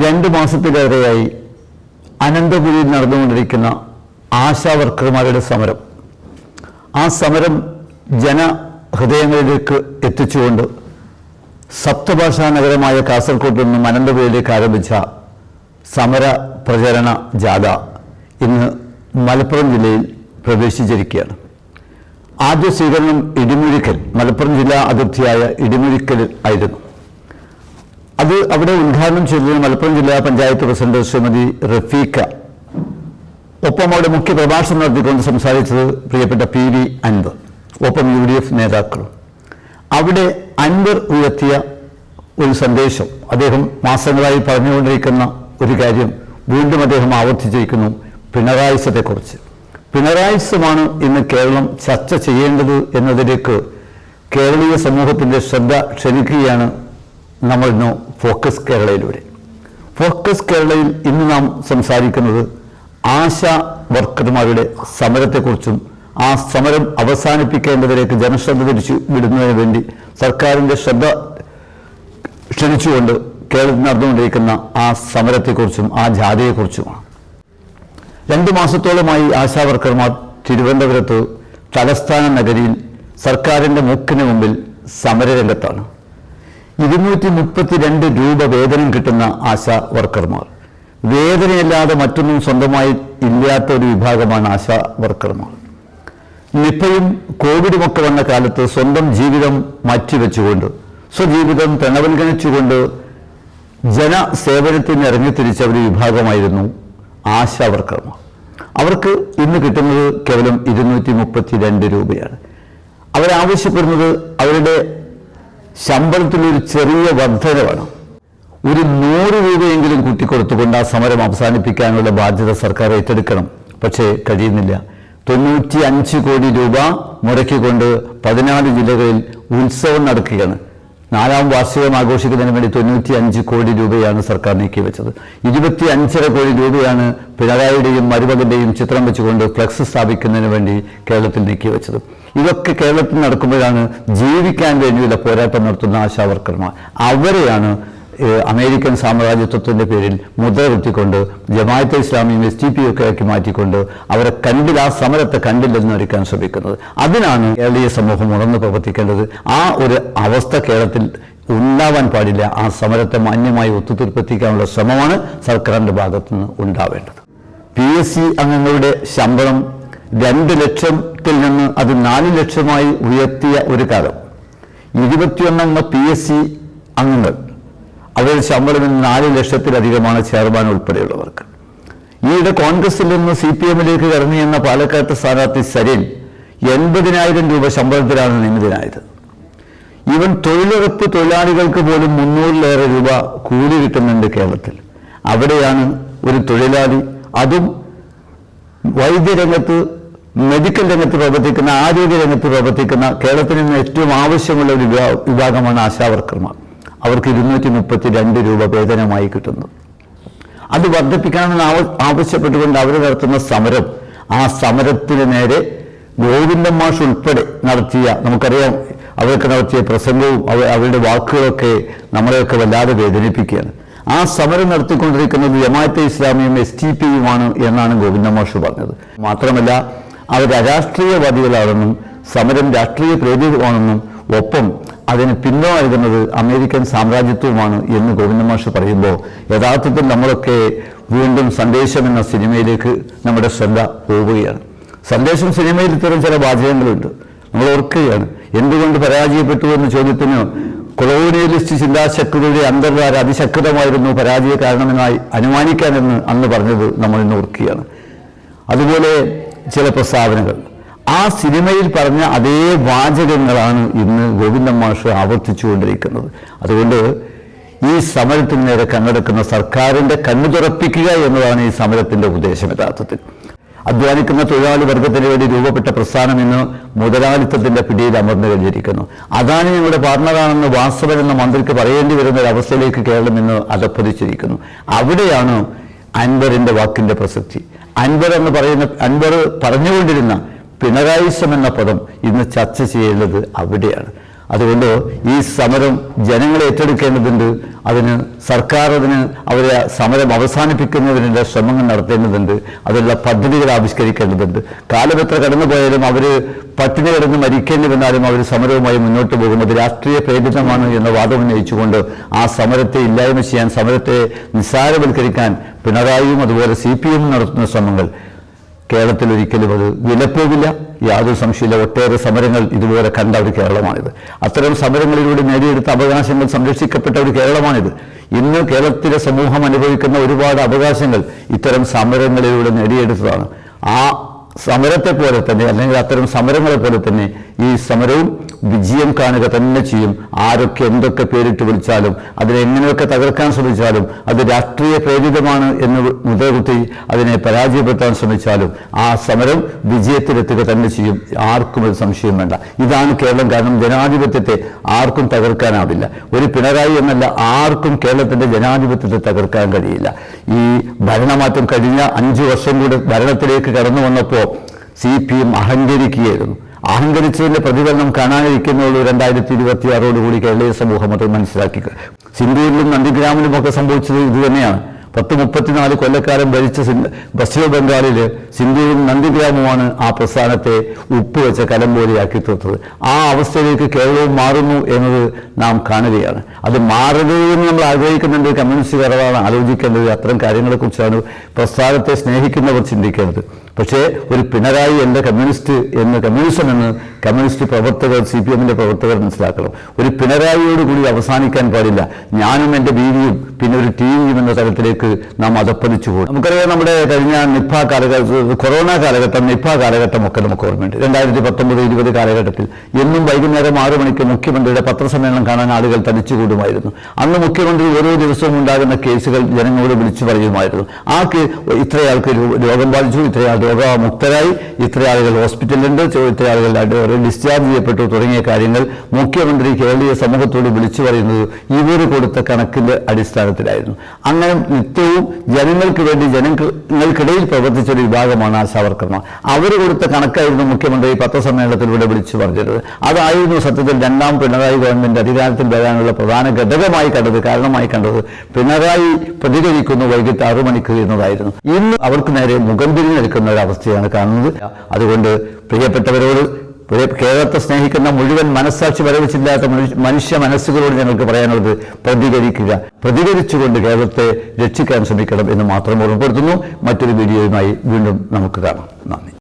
2 മാസത്തിലേറെയായി അനന്തപുരിയിൽ നടന്നുകൊണ്ടിരിക്കുന്ന ആശാ വർക്കർമാരുടെ സമരം. ആ സമരം ജനഹൃദയങ്ങളിലേക്ക് എത്തിച്ചുകൊണ്ട് സപ്തഭാഷാ നഗരമായ കാസർഗോഡ് നിന്നും അനന്തപുരിയിലേക്ക് ആരംഭിച്ച സമര പ്രചരണ ജാഥ ഇന്ന് മലപ്പുറം ജില്ലയിൽ പ്രവേശിച്ചിരിക്കുകയാണ്. ആദ്യ സ്വീകരണം ഇടിമുഴിക്കൽ, മലപ്പുറം ജില്ലാ അതിർത്തിയായ ഇടിമുഴിക്കൽ ആയിരുന്നു. അത് അവിടെ ഉദ്ഘാടനം ചെയ്തത് മലപ്പുറം ജില്ലാ പഞ്ചായത്ത് പ്രസിഡന്റ് ശ്രീമതി റഫീഖ. ഒപ്പം അവിടെ മുഖ്യ പ്രഭാഷണം നടത്തിക്കൊണ്ട് സംസാരിച്ചത് പ്രിയപ്പെട്ട PV അൻവർ, ഒപ്പം UDF നേതാക്കളും. അവിടെ അൻവർ ഉയർത്തിയ ഒരു സന്ദേശം, അദ്ദേഹം മാസങ്ങളായി പറഞ്ഞുകൊണ്ടിരിക്കുന്ന ഒരു കാര്യം വീണ്ടും അദ്ദേഹം ആവർത്തിച്ചിരിക്കുന്നു, പിണറായിസത്തെക്കുറിച്ച്. പിണറായിസമാണ് ഇന്ന് കേരളം ചർച്ച ചെയ്യേണ്ടത് എന്നതിലേക്ക് കേരളീയ സമൂഹത്തിൻ്റെ ശ്രദ്ധ ക്ഷണിക്കുകയാണ് നമ്മൾ ഇന്ന് ഫോക്കസ് കേരളയിലൂടെ. ഫോക്കസ് കേരളയിൽ ഇന്ന് നാം സംസാരിക്കുന്നത് ആശാ വർക്കർമാരുടെ സമരത്തെക്കുറിച്ചും ആ സമരം അവസാനിപ്പിക്കേണ്ടതിലേക്ക് ജനശ്രദ്ധ തിരിച്ചു വിടുന്നതിന് വേണ്ടി സർക്കാരിൻ്റെ ശ്രദ്ധ ക്ഷണിച്ചുകൊണ്ട് കേരളത്തിൽ നടന്നുകൊണ്ടിരിക്കുന്ന ആ സമരത്തെക്കുറിച്ചും ആ ജാഥയെക്കുറിച്ചുമാണ്. 2 മാസത്തോളമായി ആശാ വർക്കർമാർ തിരുവനന്തപുരത്ത് തലസ്ഥാന നഗരിയിൽ സർക്കാരിൻ്റെ മൂക്കിന് മുമ്പിൽ സമരരംഗത്താണ്. 232 രൂപ വേതനം കിട്ടുന്ന ആശാ വർക്കർമാർ, വേദനയല്ലാതെ മറ്റൊന്നും സ്വന്തമായി ഇല്ലാത്ത ഒരു വിഭാഗമാണ് ആശാ വർക്കർമാർ. നിപ്പയും കോവിഡുമൊക്കെ വന്ന കാലത്ത് സ്വന്തം ജീവിതം മാറ്റിവെച്ചുകൊണ്ട്, സ്വജീവിതം തണവൽഗണിച്ചുകൊണ്ട് ജനസേവനത്തിന് ഇറങ്ങിത്തിരിച്ച ഒരു വിഭാഗമായിരുന്നു ആശാ വർക്കർമാർ. അവർക്ക് ഇന്ന് കിട്ടുന്നത് കേവലം 232 രൂപയാണ്. അവരാവശ്യപ്പെടുന്നത് അവരുടെ ശമ്പളത്തിലൊരു ചെറിയ വർധനവാണ്. ഒരു 100 രൂപയെങ്കിലും കൂട്ടിക്കൊടുത്തുകൊണ്ട് ആ സമരം അവസാനിപ്പിക്കാനുള്ള ബാധ്യത സർക്കാർ ഏറ്റെടുക്കണം. പക്ഷേ കഴിയുന്നില്ല. 95 കോടി രൂപ മുടക്കിക്കൊണ്ട് 14 ജില്ലകളിൽ ഉത്സവം നടക്കുകയാണ്. 4ാം വാർഷികം ആഘോഷിക്കുന്നതിന് വേണ്ടി 95 കോടി രൂപയാണ് സർക്കാർ നീക്കിവെച്ചത്. 25.5 കോടി രൂപയാണ് പിണറായിയുടെയും മരുമകന്റെയും ചിത്രം വെച്ചുകൊണ്ട് ഫ്ലക്സ് സ്ഥാപിക്കുന്നതിന് വേണ്ടി കേരളത്തിൽ നീക്കിവെച്ചത്. ഇതൊക്കെ കേരളത്തിൽ നടക്കുമ്പോഴാണ് ജീവിക്കാൻ വേണ്ടിയുള്ള പോരാട്ടം നടത്തുന്ന ആശാ വർക്കർമാർ. അവരെയാണ് അമേരിക്കൻ സാമ്രാജ്യത്വത്തിൻ്റെ പേരിൽ മുദ്രകുത്തിക്കൊണ്ട് ജമാഅത്തെ ഇസ്ലാമിയും SDP ഒക്കെ ആക്കി മാറ്റിക്കൊണ്ട് അവരെ കണ്ടില്ല, ആ സമരത്തെ കണ്ടില്ലെന്ന് ഒരുക്കാൻ ശ്രമിക്കുന്നത്. അതിനാണ് കേരളീയ സമൂഹം ഉണർന്ന് പ്രവർത്തിക്കേണ്ടത്. ആ ഒരു അവസ്ഥ കേരളത്തിൽ ഉണ്ടാവാൻ പാടില്ല. ആ സമരത്തെ മാന്യമായി ഒത്തുതീർപ്പെത്തിക്കാനുള്ള ശ്രമമാണ് സർക്കാരിൻ്റെ ഭാഗത്തുനിന്ന് ഉണ്ടാവേണ്ടത്. PSC അംഗങ്ങളുടെ ശമ്പളം 2 ലക്ഷത്തിൽ നിന്ന് അത് 4 ലക്ഷമായി ഉയർത്തിയ ഒരു കാലം. 21 PSC അംഗങ്ങൾ, അവരുടെ ശമ്പളം 4 ലക്ഷത്തിലധികമാണ് ചെയർമാൻ ഉൾപ്പെടെയുള്ളവർക്ക്. ഈയിടെ കോൺഗ്രസിൽ നിന്ന് CPMലേക്ക് കടന്നു എന്ന പാലക്കാട്ട് സ്ഥാനാർത്ഥി സരീൻ 80,000 രൂപ ശമ്പളത്തിലാണ് നിയമിതനായത്. ഈവൻ തൊഴിലുറപ്പ് തൊഴിലാളികൾക്ക് പോലും 300-ലേറെ രൂപ കൂലി കിട്ടുന്നുണ്ട് കേരളത്തിൽ. അവിടെയാണ് ഒരു തൊഴിലാളി, അതും വൈദ്യരംഗത്ത്, മെഡിക്കൽ രംഗത്ത് പ്രവർത്തിക്കുന്ന, ആരോഗ്യ രംഗത്ത് പ്രവർത്തിക്കുന്ന, കേരളത്തിൽ നിന്ന് ഏറ്റവും ആവശ്യമുള്ള ഒരു വിഭാഗമാണ് ആശാ വർക്കർമാർ. അവർക്ക് 232 രൂപ വേതനമായി കിട്ടുന്നു. അത് വർദ്ധിപ്പിക്കണമെന്ന് ആവശ്യപ്പെട്ടുകൊണ്ട് അവർ നടത്തുന്ന സമരം, ആ സമരത്തിന് നേരെ ഗോവിന്ദൻ മാഷ് ഉൾപ്പെടെ നടത്തിയ, നമുക്കറിയാം അവരൊക്കെ നടത്തിയ പ്രസംഗവും അവരുടെ വാക്കുകളൊക്കെ നമ്മളെയൊക്കെ വല്ലാതെ വേദനിപ്പിക്കുകയാണ്. ആ സമരം നടത്തിക്കൊണ്ടിരിക്കുന്നത് ജമാഅത്തെ ഇസ്ലാമിയും SDP-യുമാണ് എന്നാണ് ഗോവിന്ദൻ മാഷ് പറഞ്ഞത്. മാത്രമല്ല അവർ അരാഷ്ട്രീയവാദികളാണെന്നും സമരം രാഷ്ട്രീയ പ്രേരിതമാണെന്നും ഒപ്പം അതിന് പിന്തുണ നൽകുന്നത് അമേരിക്കൻ സാമ്രാജ്യത്വമാണ് എന്ന് ഗോവിന്ദൻ മാഷ് പറയുമ്പോൾ യഥാർത്ഥത്തിൽ നമ്മളൊക്കെ വീണ്ടും സന്ദേശം എന്ന സിനിമയിലേക്ക് നമ്മുടെ ശ്രദ്ധ പോവുകയാണ്. സന്ദേശം സിനിമയിൽ ഇത്തരം ചില വാചകങ്ങളുണ്ട്, നമ്മൾ ഓർക്കുകയാണ്. എന്തുകൊണ്ട് പരാജയപ്പെട്ടു എന്ന ചോദ്യത്തിന് കൊളോണിയലിസ്റ്റ് ചിന്താശക്തിയുടെ അന്തർധാര അതിശക്തമായിരുന്നു പരാജയ കാരണമെന്നായി അനുമാനിക്കാനെന്ന് അന്ന് പറഞ്ഞത് നമ്മൾ ഇന്ന് ഓർക്കുകയാണ്. അതുപോലെ ചില പ്രസ്താവനകൾ, ആ സിനിമയിൽ പറഞ്ഞ അതേ വാചകങ്ങളാണ് ഇന്ന് ഗോവിന്ദൻ മാഷ് ആവർത്തിച്ചുകൊണ്ടിരിക്കുന്നത്. അതുകൊണ്ട് ഈ സമരത്തിന് നേരെ കണ്ണടക്കുന്ന സർക്കാരിൻ്റെ കണ്ണു തുറപ്പിക്കുക എന്നതാണ് ഈ സമരത്തിൻ്റെ ഉദ്ദേശം. യഥാർത്ഥത്തിൽ അധ്വാനിക്കുന്ന തൊഴിലാളി വർഗത്തിന് വേണ്ടി രൂപപ്പെട്ട പ്രസ്ഥാനം ഇന്ന് മുതലാളിത്തത്തിൻ്റെ പിടിയിൽ അമർന്നു കഴിഞ്ഞിരിക്കുന്നു. അദാനി ഞങ്ങളുടെ പാർട്ണറാണെന്ന് വാസവൻ എന്ന മന്ത്രിക്ക് പറയേണ്ടി വരുന്ന ഒരു അവസ്ഥയിലേക്ക് കേരളം ഇന്ന് അധപ്പതിച്ചിരിക്കുന്നു. അവിടെയാണ് അൻവറിൻ്റെ വാക്കിൻ്റെ പ്രസക്തി. അൻവർ പറഞ്ഞുകൊണ്ടിരുന്ന പിണറായിസം എന്ന പദം ഇന്ന് ചർച്ച ചെയ്യേണ്ടത് അവിടെയാണ്. അതുകൊണ്ട് ഈ സമരം ജനങ്ങൾ ഏറ്റെടുക്കേണ്ടതുണ്ട്. അതിന് സർക്കാർ അവരെ സമരം അവസാനിപ്പിക്കുന്നതിനുള്ള ശ്രമങ്ങൾ നടത്തേണ്ടതുണ്ട്. അതിനുള്ള പദ്ധതികൾ ആവിഷ്കരിക്കേണ്ടതുണ്ട്. കാലം എത്ര കടന്നുപോയാലും അവർ പട്ടിണി കിടന്ന് മരിക്കേണ്ടി വന്നാലും അവർ സമരവുമായി മുന്നോട്ട് പോകുന്നത് രാഷ്ട്രീയ പ്രേരിതമാണ് എന്ന വാദം ഉന്നയിച്ചുകൊണ്ട് ആ സമരത്തെ ഇല്ലായ്മ ചെയ്യാൻ, സമരത്തെ നിസ്സാരവൽക്കരിക്കാൻ പിണറായിയും അതുപോലെ CPM നടത്തുന്ന ശ്രമങ്ങൾ കേരളത്തിൽ ഒരിക്കലും അത് വിലപ്പോകില്ല, യാതൊരു സംശയമില്ല. ഒട്ടേറെ സമരങ്ങൾ ഇതുപോലെ കണ്ട ഒരു കേരളമാണിത്. അത്തരം സമരങ്ങളിലൂടെ നേടിയെടുത്ത അവകാശങ്ങൾ സംരക്ഷിക്കപ്പെട്ട ഒരു കേരളമാണിത്. ഇന്ന് കേരളത്തിലെ സമൂഹം അനുഭവിക്കുന്ന ഒരുപാട് അവകാശങ്ങൾ ഇത്തരം സമരങ്ങളിലൂടെ നേടിയെടുത്തതാണ്. ആ സമരത്തെ പോലെ തന്നെ, അല്ലെങ്കിൽ അത്തരം സമരങ്ങളെ പോലെ തന്നെ ഈ സമരവും വിജയം കാണുക തന്നെ ചെയ്യും. ആരൊക്കെ എന്തൊക്കെ പേരിട്ട് വിളിച്ചാലും, അതിനെ എങ്ങനെയൊക്കെ തകർക്കാൻ ശ്രമിച്ചാലും, അത് രാഷ്ട്രീയ പ്രേരിതമാണ് എന്ന് മുതൽകുത്തി അതിനെ പരാജയപ്പെടുത്താൻ ശ്രമിച്ചാലും ആ സമരം വിജയത്തിലെത്തുക തന്നെ ചെയ്യും. ആർക്കും ഒരു സംശയം വേണ്ട. ഇതാണ് കേരളം. കാരണം ജനാധിപത്യത്തെ ആർക്കും തകർക്കാനാവില്ല. ഒരു പിണറായി എന്നല്ല, ആർക്കും കേരളത്തിന്റെ ജനാധിപത്യത്തെ തകർക്കാൻ കഴിയില്ല. ഈ ഭരണമാറ്റം കഴിഞ്ഞ 5 വർഷം കൂടെ ഭരണത്തിലേക്ക് കടന്നു വന്നപ്പോൾ CPM അഹങ്കരിക്കുകയായിരുന്നു. അഹങ്കരിച്ചതിന്റെ പ്രതിഫലനം കാണാനിരിക്കുന്നുള്ളൂ 2026 കേരളീയ സമൂഹം അത് മനസ്സിലാക്കുക. സിന്ധൂരിലും നന്ദിഗ്രാമിലുമൊക്കെ സംഭവിച്ചത് ഇതുതന്നെയാണ്. 34 കൊല്ലക്കാലം ഭരിച്ച പശ്ചിമ ബംഗാളിൽ സിന്ധൂരും നന്ദിഗ്രാമവുമാണ് ആ പ്രസ്ഥാനത്തെ ഉപ്പുവെച്ച കലം പോലെയാക്കി തീർത്തത്. ആ അവസ്ഥയിലേക്ക് കേരളവും മാറുന്നു എന്നത് നാം കാണുകയാണ്. അത് മാറുകയെന്ന് നമ്മൾ ആഗ്രഹിക്കുന്നുണ്ട്. കമ്മ്യൂണിസ്റ്റുകാരാണ് ആലോചിക്കേണ്ടത്. അത്തരം കാര്യങ്ങളെക്കുറിച്ചാണ് പ്രസ്ഥാനത്തെ സ്നേഹിക്കുന്നവർ ചിന്തിക്കേണ്ടത്. പക്ഷേ ഒരു പിണറായി എന്ന കമ്മ്യൂണിസം എന്ന് കമ്മ്യൂണിസ്റ്റ് പ്രവർത്തകർ, CPMന്റെ പ്രവർത്തകർ മനസ്സിലാക്കണം. ഒരു പിണറായിയോടുകൂടി അവസാനിക്കാൻ പാടില്ല. ഞാനും എൻ്റെ ബീവിയും പിന്നെ ഒരു TVയും എന്ന തലത്തിലേക്ക് നാം അതപ്പതിച്ചു പോകും. നമുക്കറിയാം, നമ്മുടെ കഴിഞ്ഞ കൊറോണ കാലഘട്ടം, നിപ്പ കാലഘട്ടം ഒക്കെ നമുക്ക് ഓർമ്മയുണ്ട്. 2019-20 കാലഘട്ടത്തിൽ എന്നും വൈകുന്നേരം 6 മണിക്ക് മുഖ്യമന്ത്രിയുടെ പത്രസമ്മേളനം കാണാൻ ആളുകൾ തടിച്ചുകൂടുമായിരുന്നു. അന്ന് മുഖ്യമന്ത്രി ഓരോ ദിവസവും ഉണ്ടാകുന്ന കേസുകൾ ജനങ്ങളോട് വിളിച്ചു പറയുമായിരുന്നു. ഇത്രയാൾക്ക് രോഗം ബാധിച്ചു, ഇത്രയാൾ രോഗമുക്തരായി, ഇത്ര ആളുകൾ ഹോസ്പിറ്റലിലുണ്ട്, ഇത്ര ആളുകൾ ഡിസ്ചാർജ് ചെയ്യപ്പെട്ടു തുടങ്ങിയ കാര്യങ്ങൾ മുഖ്യമന്ത്രി കേരളീയ സമൂഹത്തോട് വിളിച്ചു പറയുന്നത് ഇവർ കൊടുത്ത കണക്കിന്റെ അടിസ്ഥാനത്തിലായിരുന്നു. അങ്ങനെ നിത്യവും ജനങ്ങൾക്ക് വേണ്ടി ജനങ്ങൾക്കിടയിൽ പ്രവർത്തിച്ച ഒരു വിഭാഗമാണ് ആശാവർക്കർമാർ. അവർ കൊടുത്ത കണക്കായിരുന്നു മുഖ്യമന്ത്രി പത്രസമ്മേളനത്തിലൂടെ വിളിച്ചു പറഞ്ഞിരുന്നത്. അതായിരുന്നു സത്യത്തിൽ 2ാം പിണറായി ഗവൺമെന്റ് അധികാരത്തിൽ വരാനുള്ള പ്രധാന ഘടകമായി കണ്ടത്, കാരണമായി കണ്ടത്. പിണറായി പ്രതികരിക്കുന്നു വൈകിട്ട് 6 മണിക്ക് എന്നതായിരുന്നു. ഇന്ന് അവർക്ക് നേരെ മുഖം തിരിഞ്ഞ് നിൽക്കുന്ന ഒരവസ്ഥയാണ് കാണുന്നത്. അതുകൊണ്ട് പ്രിയപ്പെട്ടവരോട്, കേരളത്തെ സ്നേഹിക്കുന്ന മുഴുവൻ മനസ്സാക്ഷി വരവിച്ചില്ലാത്ത മനുഷ്യ മനസ്സുകളോട് ഞങ്ങൾക്ക് പറയാനുള്ളത് പ്രതികരിക്കുക. പ്രതികരിച്ചുകൊണ്ട് കേരളത്തെ രക്ഷിക്കാൻ ശ്രമിക്കണം എന്ന് മാത്രം ഓർമ്മപ്പെടുത്തുന്നു. മറ്റൊരു വീഡിയോയുമായി വീണ്ടും നമുക്ക് കാണാം. നന്ദി.